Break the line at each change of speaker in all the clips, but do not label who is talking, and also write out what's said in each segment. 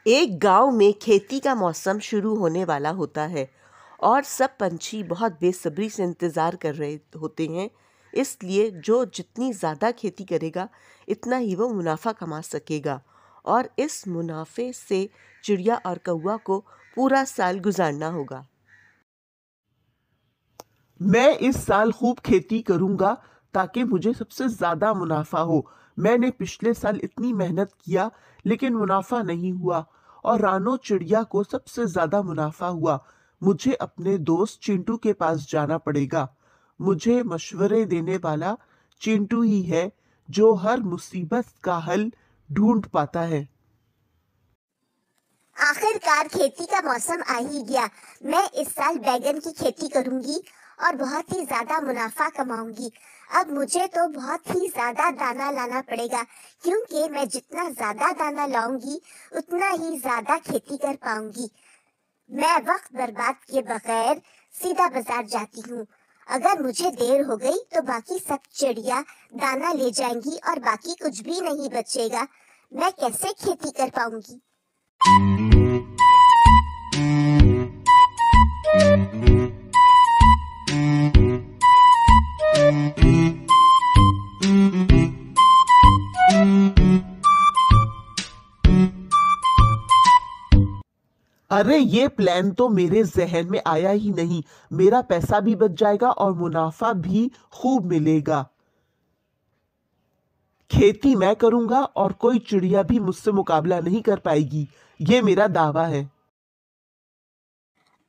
एक गांव में खेती का मौसम शुरू होने वाला होता है और सब पंछी बहुत बेसब्री से इंतज़ार कर रहे होते हैं। इसलिए जो जितनी ज़्यादा खेती करेगा इतना ही वो मुनाफा कमा सकेगा और इस मुनाफे से चिड़िया और कौवा को पूरा साल गुजारना होगा।
मैं इस साल खूब खेती करूंगा ताकि मुझे सबसे ज्यादा मुनाफा हो। मैंने पिछले साल इतनी मेहनत किया लेकिन मुनाफा नहीं हुआ और रानो चिड़िया को सबसे ज्यादा मुनाफा हुआ। मुझे अपने दोस्त चिंटू के पास जाना पड़ेगा। मुझे मशवरे देने वाला चिंटू ही है जो हर मुसीबत का हल ढूंढ पाता है।
आखिरकार खेती का मौसम आ ही गया। मैं इस साल बैगन की खेती करूंगी और बहुत ही ज्यादा मुनाफा कमाऊंगी। अब मुझे तो बहुत ही ज्यादा दाना लाना पड़ेगा क्योंकि मैं जितना ज्यादा दाना लाऊंगी उतना ही ज्यादा खेती कर पाऊंगी। मैं वक्त बर्बाद किए बगैर सीधा बाजार जाती हूँ। अगर मुझे देर हो गई तो बाकी सब चिड़िया दाना ले जाएंगी और बाकी कुछ भी नहीं बचेगा। मैं कैसे खेती कर पाऊंगी?
अरे ये प्लान तो मेरे जहन में आया ही नहीं। मेरा पैसा भी बच जाएगा और मुनाफा भी खूब मिलेगा। खेती मैं करूंगा और कोई चिड़िया भी मुझसे मुकाबला नहीं कर पाएगी, ये मेरा दावा है।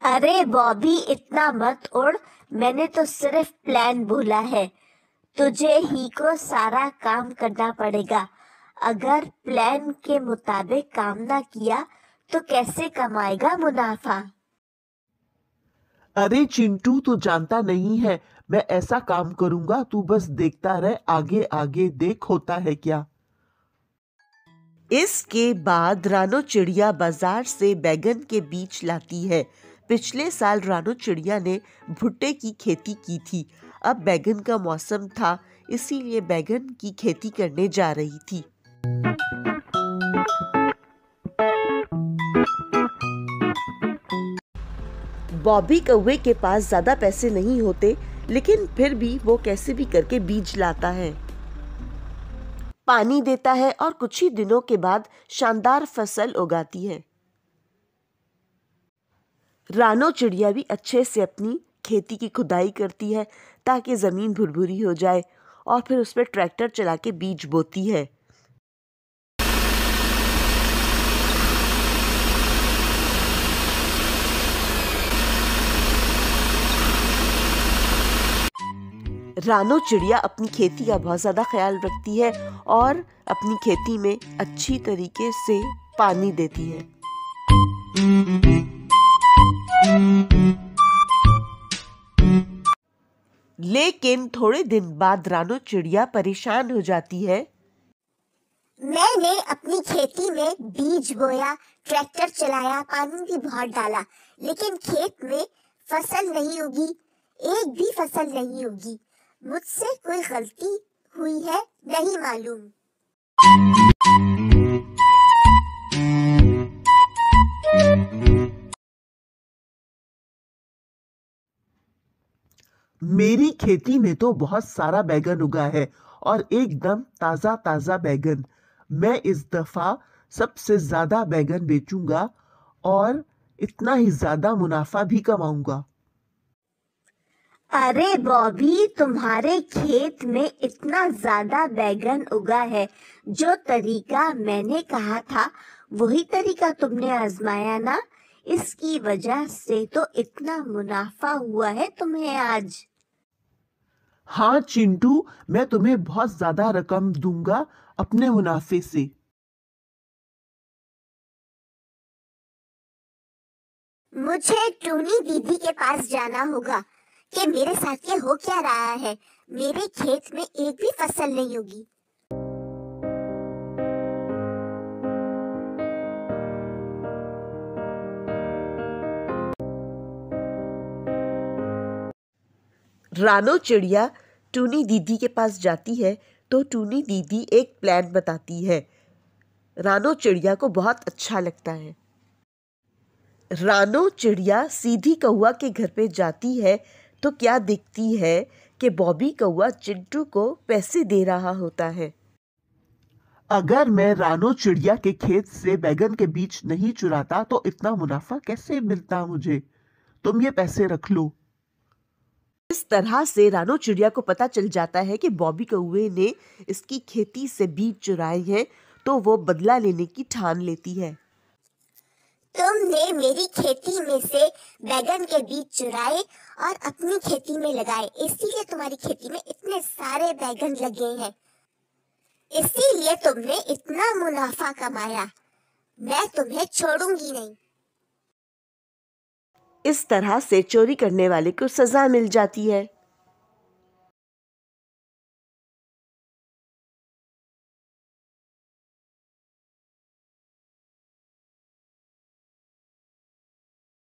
अरे बॉबी, इतना मत उड़। मैंने तो सिर्फ प्लान बोला है। तुझे ही को सारा काम करना पड़ेगा। अगर प्लान के मुताबिक काम ना किया तो कैसे कमाएगा मुनाफा?
अरे चिंटू, तू जानता नहीं है, मैं ऐसा काम करूंगा, तू बस देखता रह, आगे आगे देख होता है क्या।
इसके बाद रानो चिड़िया बाजार से बैगन के बीज लाती है। पिछले साल रानो चिड़िया ने भुट्टे की खेती की थी। अब बैगन का मौसम था, इसीलिए बैगन की खेती करने जा रही थी। बॉबी कौवे के पास ज्यादा पैसे नहीं होते, लेकिन फिर भी वो कैसे भी करके बीज लाता है, पानी देता है और कुछ ही दिनों के बाद शानदार फसल उगाती है। रानो चिड़िया भी अच्छे से अपनी खेती की खुदाई करती है ताकि जमीन भुरभुरी हो जाए और फिर उस पर ट्रैक्टर चला के बीज बोती है। रानो चिड़िया अपनी खेती का बहुत ज़्यादा ख्याल रखती है और अपनी खेती में अच्छी तरीके से पानी देती है। लेकिन थोड़े दिन बाद रानो चिड़िया परेशान हो जाती है।
मैंने अपनी खेती में बीज बोया, ट्रैक्टर चलाया, पानी भी बहुत डाला, लेकिन खेत में फसल नहीं उगी। एक भी फसल नहीं उगी। मुझसे कोई गलती हुई है, नहीं मालूम।
मेरी खेती में तो बहुत सारा बैगन उगा है और एकदम ताजा ताजा बैगन। मैं इस दफा सबसे ज्यादा बैगन बेचूंगा और इतना ही ज्यादा मुनाफा भी कमाऊंगा।
अरे बॉबी, तुम्हारे खेत में इतना ज्यादा बैगन उगा है। जो तरीका मैंने कहा था वही तरीका तुमने आजमाया ना। इसकी वजह से तो इतना मुनाफा हुआ है तुम्हें आज।
हाँ चिंटू, मैं तुम्हें बहुत ज्यादा रकम दूंगा अपने मुनाफे से।
मुझे टूनी दीदी के पास जाना होगा कि मेरे साथ ये हो क्या रहा है। मेरे खेत में एक भी फसल नहीं होगी।
रानो चिड़िया टूनी दीदी के पास जाती है तो टूनी दीदी एक प्लान बताती है। रानो चिड़िया को बहुत अच्छा लगता है। रानो चिड़िया सीधी कौवा के घर पे जाती है तो क्या देखती है कि बॉबी कौवा चिंटू को पैसे दे रहा होता है।
अगर मैं रानो चिड़िया के खेत से बैगन के बीज नहीं चुराता तो इतना मुनाफा कैसे मिलता मुझे? तुम ये पैसे रख लो।
इस तरह से रानो चिड़िया को पता चल जाता है कि बॉबी कौवे ने इसकी खेती से बीज चुराए हैं, तो वो बदला लेने की ठान लेती है।
तुमने मेरी खेती में से बैगन के बीज चुराए और अपनी खेती में लगाए, इसीलिए तुम्हारी खेती में इतने सारे बैगन लगे हैं, इसीलिए तुमने इतना मुनाफा कमाया। मैं तुम्हें छोड़ूंगी नहीं।
इस तरह से चोरी करने वाले को सजा मिल जाती है।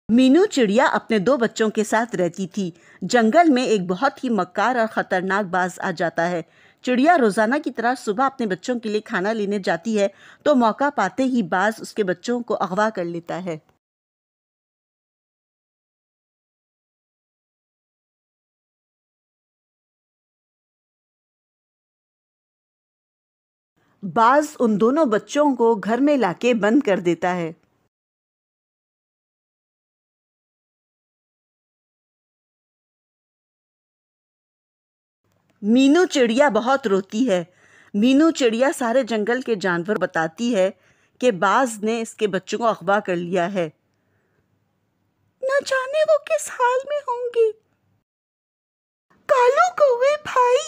मीनू चिड़िया अपने 2 बच्चों के साथ रहती थी। जंगल में एक बहुत ही मक्कार और खतरनाक बाज आ जाता है। चिड़िया रोजाना की तरह सुबह अपने बच्चों के लिए खाना लेने जाती है तो मौका पाते ही बाज उसके बच्चों को अगवा कर लेता है। बाज उन दोनों बच्चों को घर में लाके बंद कर देता है। मीनू चिड़िया बहुत रोती है। मीनू चिड़िया सारे जंगल के जानवर बताती है कि बाज ने इसके बच्चों को अगवा कर लिया है। न जाने वो किस हाल में होंगे। कालू कौवे भाई,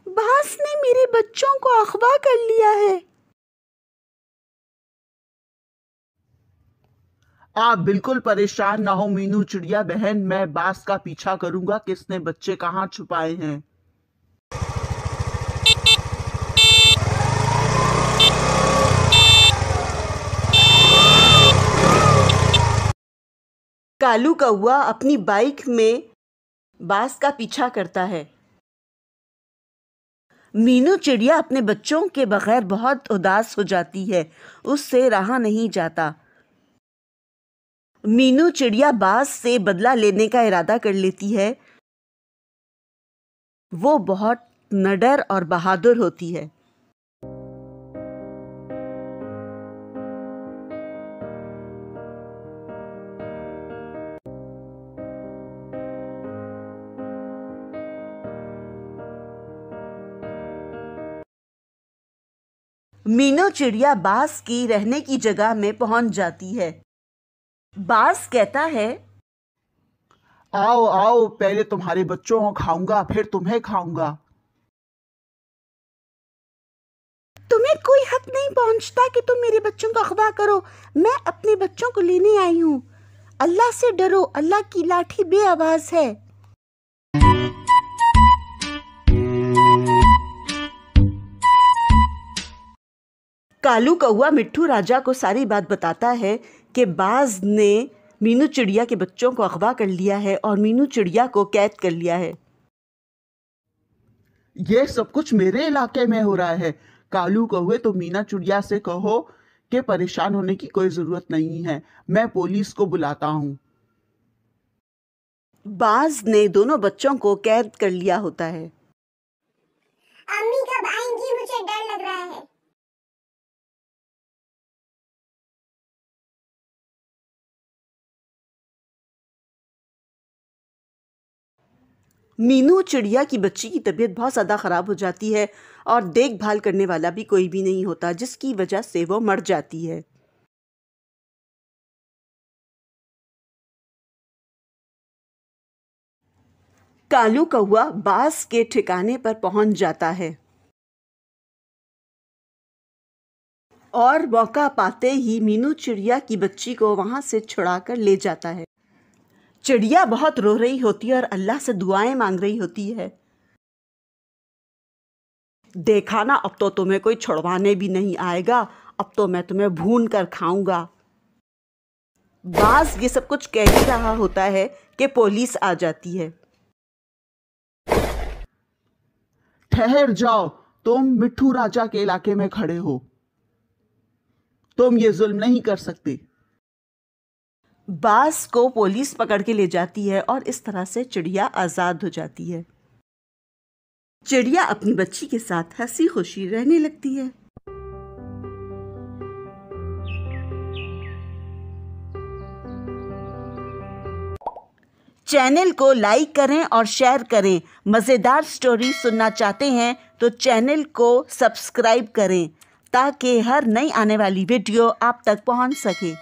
बाज ने मेरे बच्चों को अगवा कर लिया है।
आप बिल्कुल परेशान ना हो मीनू चिड़िया बहन, मैं बाज का पीछा करूंगा किसने बच्चे कहाँ छुपाए हैं।
कालू कौवा अपनी बाइक में बाज का पीछा करता है। मीनू चिड़िया अपने बच्चों के बगैर बहुत उदास हो जाती है, उससे रहा नहीं जाता। मीनू चिड़िया बाज से बदला लेने का इरादा कर लेती है। वो बहुत निडर और बहादुर होती है। मीनू चिड़िया बाज की रहने की जगह में पहुंच जाती है। बाज कहता है,
आओ आओ, पहले तुम्हारे बच्चों को खाऊंगा फिर तुम्हें खाऊंगा।
तुम्हें कोई हक नहीं पहुंचता कि तुम मेरे बच्चों को अगवा करो। मैं अपने बच्चों को लेने आई हूं। अल्लाह से डरो, अल्लाह की लाठी बेआवाज है। कालू कौवा मिट्ठू राजा को सारी बात बताता है कि बाज ने मीनू चिड़िया के बच्चों को अगवा कर लिया है और मीनू चिड़िया को कैद कर लिया है।
ये सब कुछ मेरे इलाके में हो रहा है। कालू कौवे, तो मीना चिड़िया से कहो कि परेशान होने की कोई जरूरत नहीं है, मैं पुलिस को बुलाता हूँ।
बाज ने दोनों बच्चों को कैद कर लिया होता है।
अम्मी कब आएंगी, मुझे डर लग रहा है।
मीनू चिड़िया की बच्ची की तबीयत बहुत ज़्यादा ख़राब हो जाती है और देखभाल करने वाला भी कोई भी नहीं होता, जिसकी वजह से वो मर जाती है। कालू कौवा बाज के ठिकाने पर पहुंच जाता है और मौका पाते ही मीनू चिड़िया की बच्ची को वहां से छुड़ाकर ले जाता है। चिड़िया बहुत रो रही होती है और अल्लाह से दुआएं मांग रही होती है। देखा ना, अब तो तुम्हें कोई छुड़वाने भी नहीं आएगा, अब तो मैं तुम्हें भून कर खाऊंगा। बाज ये सब कुछ कह ही रहा होता है कि पुलिस आ जाती है।
ठहर जाओ, तुम मिट्ठू राजा के इलाके में खड़े हो। तुम ये जुल्म नहीं कर सकते।
बाज को पुलिस पकड़ के ले जाती है और इस तरह से चिड़िया आजाद हो जाती है। चिड़िया अपनी बच्ची के साथ हंसी खुशी रहने लगती है। चैनल को लाइक करें और शेयर करें। मज़ेदार स्टोरी सुनना चाहते हैं तो चैनल को सब्सक्राइब करें ताकि हर नई आने वाली वीडियो आप तक पहुंच सके।